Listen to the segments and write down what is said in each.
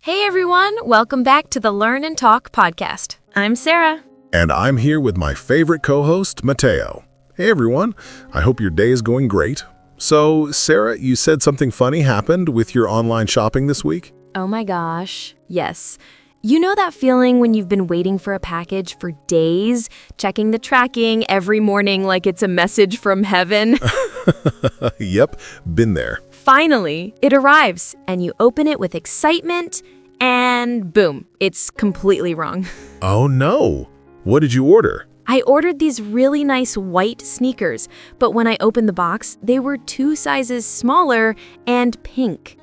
Hey everyone, welcome back to the Learn and Talk podcast. I'm Sarah. And I'm here with my favorite co-host, Mateo. Hey everyone, I hope your day is going great. So, Sarah, you said something funny happened with your online shopping this week? Oh my gosh, yes. You know that feeling when you've been waiting for a package for days, checking the tracking every morning like it's a message from heaven? Yep, been there. Finally, it arrives, and you open it with excitement, and boom, it's completely wrong. Oh no! What did you order? I ordered these really nice white sneakers, but when I opened the box, they were 2 sizes smaller and pink.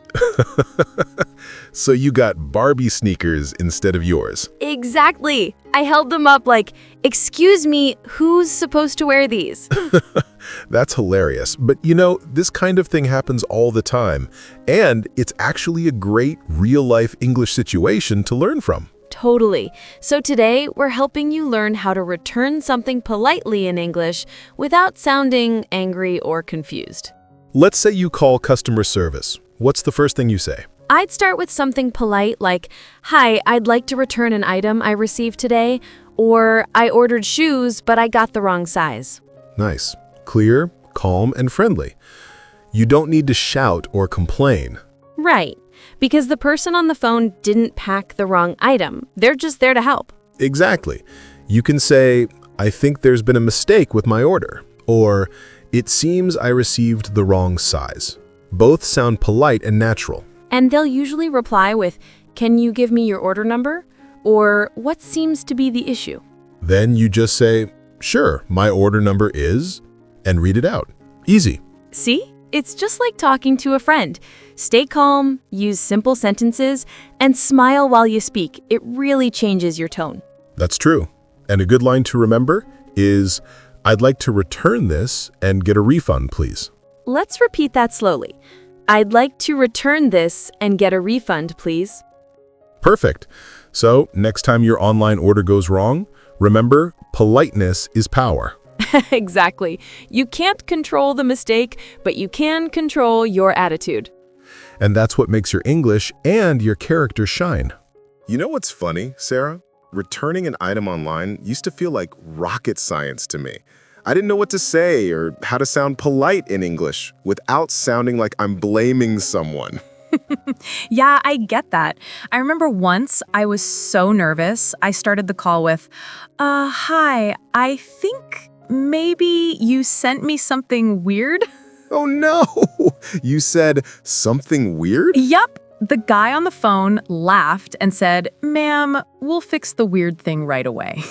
So you got Barbie sneakers instead of yours. Exactly. I held them up like, excuse me, who's supposed to wear these? That's hilarious. But you know, this kind of thing happens all the time. And it's actually a great real-life English situation to learn from. Totally. So today, we're helping you learn how to return something politely in English without sounding angry or confused. Let's say you call customer service. What's the first thing you say? I'd start with something polite like, "Hi, I'd like to return an item I received today," or "I ordered shoes, but I got the wrong size." Nice. Clear, calm, and friendly. You don't need to shout or complain. Right, because the person on the phone didn't pack the wrong item. They're just there to help. Exactly. You can say, "I think there's been a mistake with my order," or "It seems I received the wrong size." Both sound polite and natural. And they'll usually reply with, "Can you give me your order number?" or "What seems to be the issue?" Then you just say, "Sure, my order number is," and read it out. Easy. See? It's just like talking to a friend. Stay calm, use simple sentences, and smile while you speak. It really changes your tone. That's true. And a good line to remember is, "I'd like to return this and get a refund, please." Let's repeat that slowly. I'd like to return this and get a refund, please. Perfect. So, next time your online order goes wrong, remember, politeness is power. Exactly. You can't control the mistake, but you can control your attitude. And that's what makes your English and your character shine. You know what's funny, Sarah? Returning an item online used to feel like rocket science to me. I didn't know what to say or how to sound polite in English without sounding like I'm blaming someone. Yeah, I get that. I remember once I was so nervous, I started the call with, hi, I think maybe you sent me something weird? Oh no! You said something weird? Yup. The guy on the phone laughed and said, "Ma'am, we'll fix the weird thing right away."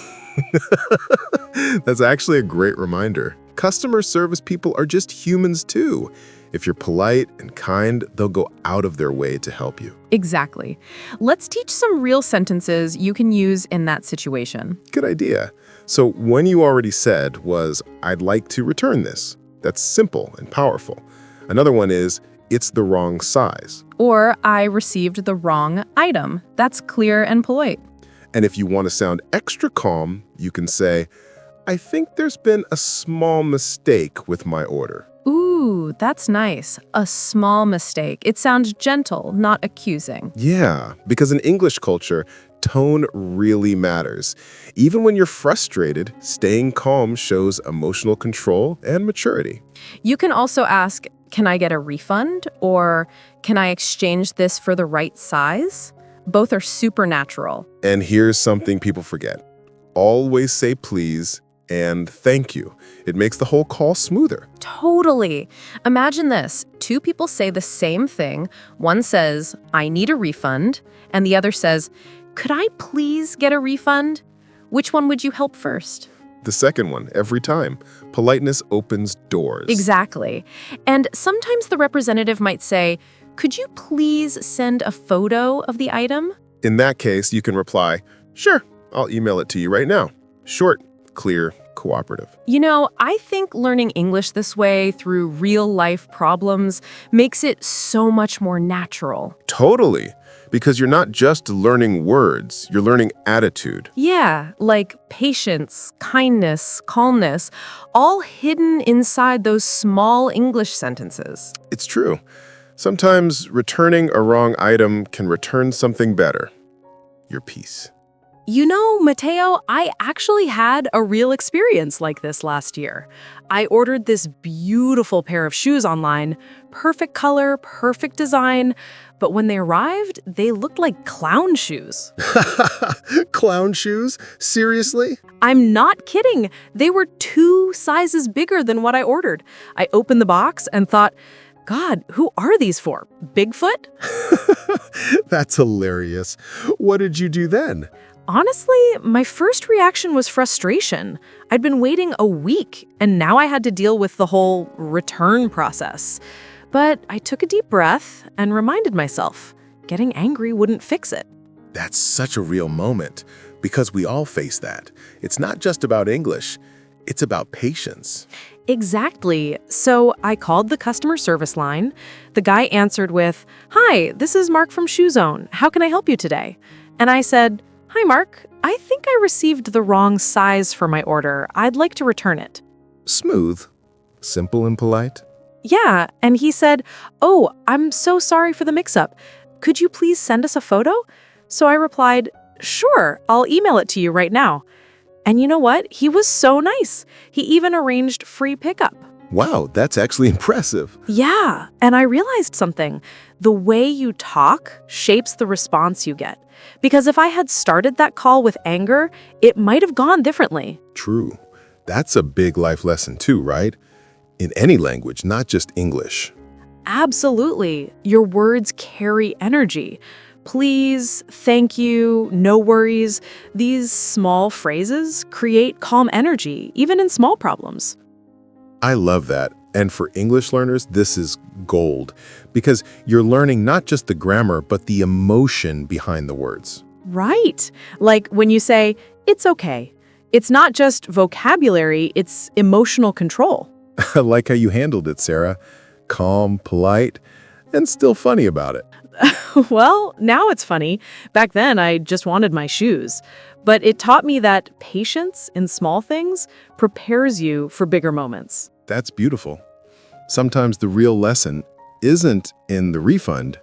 That's actually a great reminder. Customer service people are just humans too. If you're polite and kind, they'll go out of their way to help you. Exactly. Let's teach some real sentences you can use in that situation. Good idea. So one you already said was, "I'd like to return this." That's simple and powerful. Another one is, "It's the wrong size." Or, "I received the wrong item." That's clear and polite. And if you want to sound extra calm, you can say, "I think there's been a small mistake with my order." Ooh, that's nice. A small mistake. It sounds gentle, not accusing. Yeah, because in English culture, tone really matters. Even when you're frustrated, staying calm shows emotional control and maturity. You can also ask, "Can I get a refund?" or "Can I exchange this for the right size?" Both are super natural. And here's something people forget. Always say please and thank you. It makes the whole call smoother. Totally. Imagine this. 2 people say the same thing. One says, "I need a refund," and the other says, "Could I please get a refund?" Which one would you help first? The second one, every time. Politeness opens doors. Exactly. And sometimes the representative might say, "Could you please send a photo of the item?" In that case, you can reply, "Sure, I'll email it to you right now." Short, clear, cooperative. You know, I think learning English this way through real-life problems makes it so much more natural. Totally. Because you're not just learning words, you're learning attitude. Yeah, like patience, kindness, calmness, all hidden inside those small English sentences. It's true. Sometimes returning a wrong item can return something better. Your peace. You know, Mateo, I actually had a real experience like this last year. I ordered this beautiful pair of shoes online, perfect color, perfect design, but when they arrived, they looked like clown shoes. Clown shoes? Seriously? I'm not kidding. They were 2 sizes bigger than what I ordered. I opened the box and thought, God, who are these for? Bigfoot? That's hilarious. What did you do then? Honestly, my first reaction was frustration. I'd been waiting a week, and now I had to deal with the whole return process. But I took a deep breath and reminded myself, getting angry wouldn't fix it. That's such a real moment, because we all face that. It's not just about English, it's about patience. Exactly. So I called the customer service line. The guy answered with, "Hi, this is Mark from Shoe Zone. How can I help you today?" And I said, "Hi, Mark. I think I received the wrong size for my order. I'd like to return it." Smooth, simple and polite. Yeah, and he said, "Oh, I'm so sorry for the mix-up. Could you please send us a photo?" So I replied, "Sure, I'll email it to you right now." And you know what? He was so nice. He even arranged free pickup. Wow, that's actually impressive. Yeah, and I realized something. The way you talk shapes the response you get. Because if I had started that call with anger, it might have gone differently. True. That's a big life lesson too, right? In any language, not just English. Absolutely. Your words carry energy. Please, thank you, no worries. These small phrases create calm energy, even in small problems. I love that. And for English learners, this is gold, because you're learning not just the grammar, but the emotion behind the words. Right. Like when you say, "It's okay." It's not just vocabulary, it's emotional control. I like how you handled it, Sarah. Calm, polite, and still funny about it. Well, now it's funny. Back then, I just wanted my shoes. But it taught me that patience in small things prepares you for bigger moments. That's beautiful. Sometimes the real lesson isn't in the refund,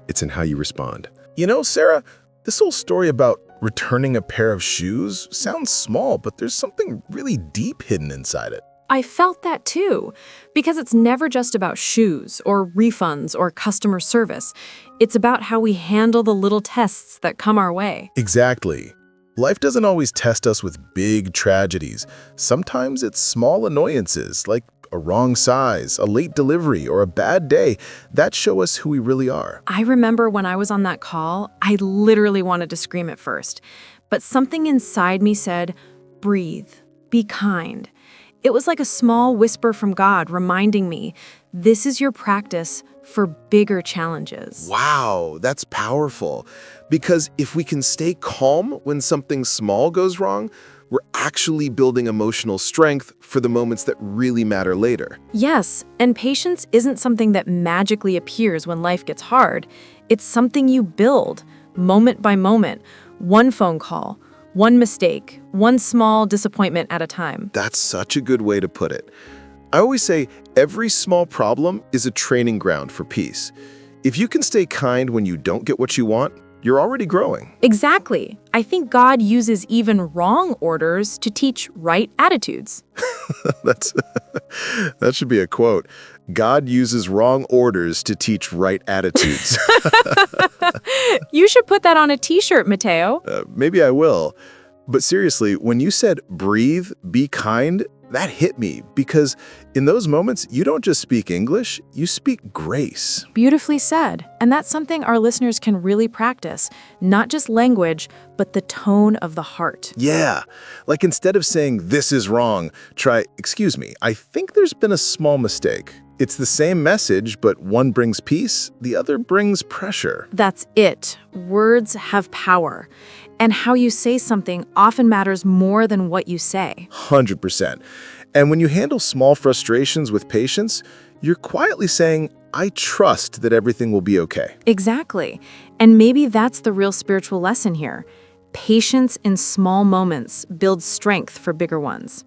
it's in how you respond. You know, Sarah, this whole story about returning a pair of shoes sounds small, but there's something really deep hidden inside it. I felt that too, because it's never just about shoes or refunds or customer service. It's about how we handle the little tests that come our way. Exactly. Life doesn't always test us with big tragedies. Sometimes it's small annoyances like a wrong size, a late delivery, or a bad day that show us who we really are. I remember when I was on that call, I literally wanted to scream at first, but something inside me said, breathe, be kind. It was like a small whisper from God reminding me, this is your practice for bigger challenges. Wow, that's powerful. Because if we can stay calm when something small goes wrong, we're actually building emotional strength for the moments that really matter later. Yes, and patience isn't something that magically appears when life gets hard. It's something you build, moment by moment, one phone call, one mistake, one small disappointment at a time. That's such a good way to put it. I always say every small problem is a training ground for peace. If you can stay kind when you don't get what you want, you're already growing. Exactly. I think God uses even wrong orders to teach right attitudes. That should be a quote. God uses wrong orders to teach right attitudes. You should put that on a t-shirt, Mateo. Maybe I will. But seriously, when you said breathe, be kind, that hit me because in those moments, you don't just speak English, you speak grace. Beautifully said. And that's something our listeners can really practice. Not just language, but the tone of the heart. Yeah, like instead of saying, this is wrong, try, excuse me, I think there's been a small mistake. It's the same message, but one brings peace, the other brings pressure. That's it. Words have power. And how you say something often matters more than what you say. 100%. And when you handle small frustrations with patience, you're quietly saying, I trust that everything will be okay. Exactly. And maybe that's the real spiritual lesson here. Patience in small moments builds strength for bigger ones.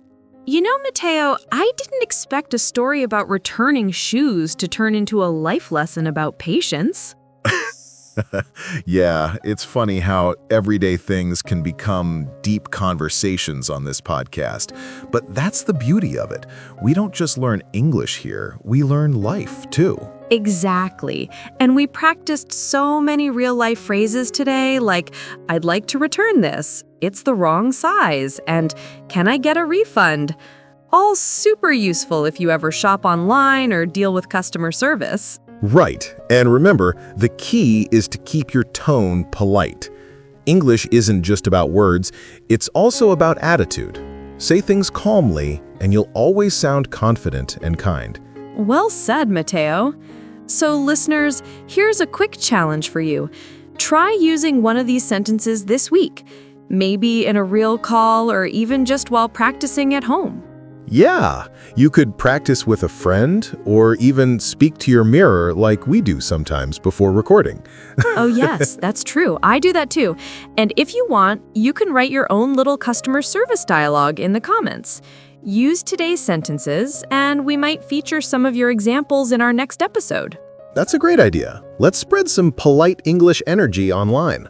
You know, Mateo, I didn't expect a story about returning shoes to turn into a life lesson about patience. Yeah, it's funny how everyday things can become deep conversations on this podcast. But that's the beauty of it. We don't just learn English here, we learn life too. Exactly. And we practiced so many real-life phrases today, like, I'd like to return this, it's the wrong size, and can I get a refund? All super useful if you ever shop online or deal with customer service. Right. And remember, the key is to keep your tone polite. English isn't just about words, it's also about attitude. Say things calmly, and you'll always sound confident and kind. Well said, Mateo. So listeners, here's a quick challenge for you. Try using one of these sentences this week, maybe in a real call or even just while practicing at home. Yeah, you could practice with a friend or even speak to your mirror like we do sometimes before recording. Oh yes, that's true. I do that too. And if you want, you can write your own little customer service dialogue in the comments. Use today's sentences, and we might feature some of your examples in our next episode. That's a great idea. Let's spread some polite English energy online.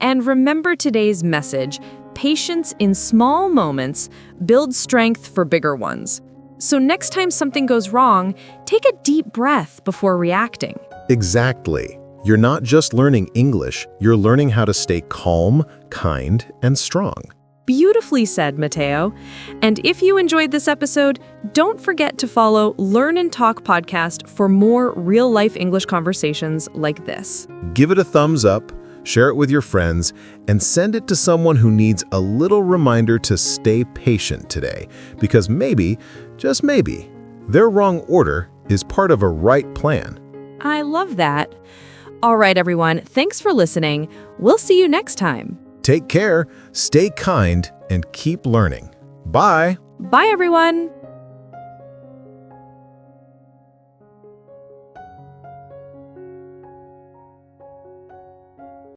And remember today's message: patience in small moments builds strength for bigger ones. So next time something goes wrong, take a deep breath before reacting. Exactly. You're not just learning English, you're learning how to stay calm, kind, and strong. Beautifully said, Mateo. And if you enjoyed this episode, don't forget to follow Learn and Talk podcast for more real-life English conversations like this. Give it a thumbs up, share it with your friends, and send it to someone who needs a little reminder to stay patient today, because maybe, just maybe, their wrong order is part of a right plan. I love that. All right, everyone, thanks for listening. We'll see you next time. Take care, stay kind, and keep learning. Bye! Bye, everyone.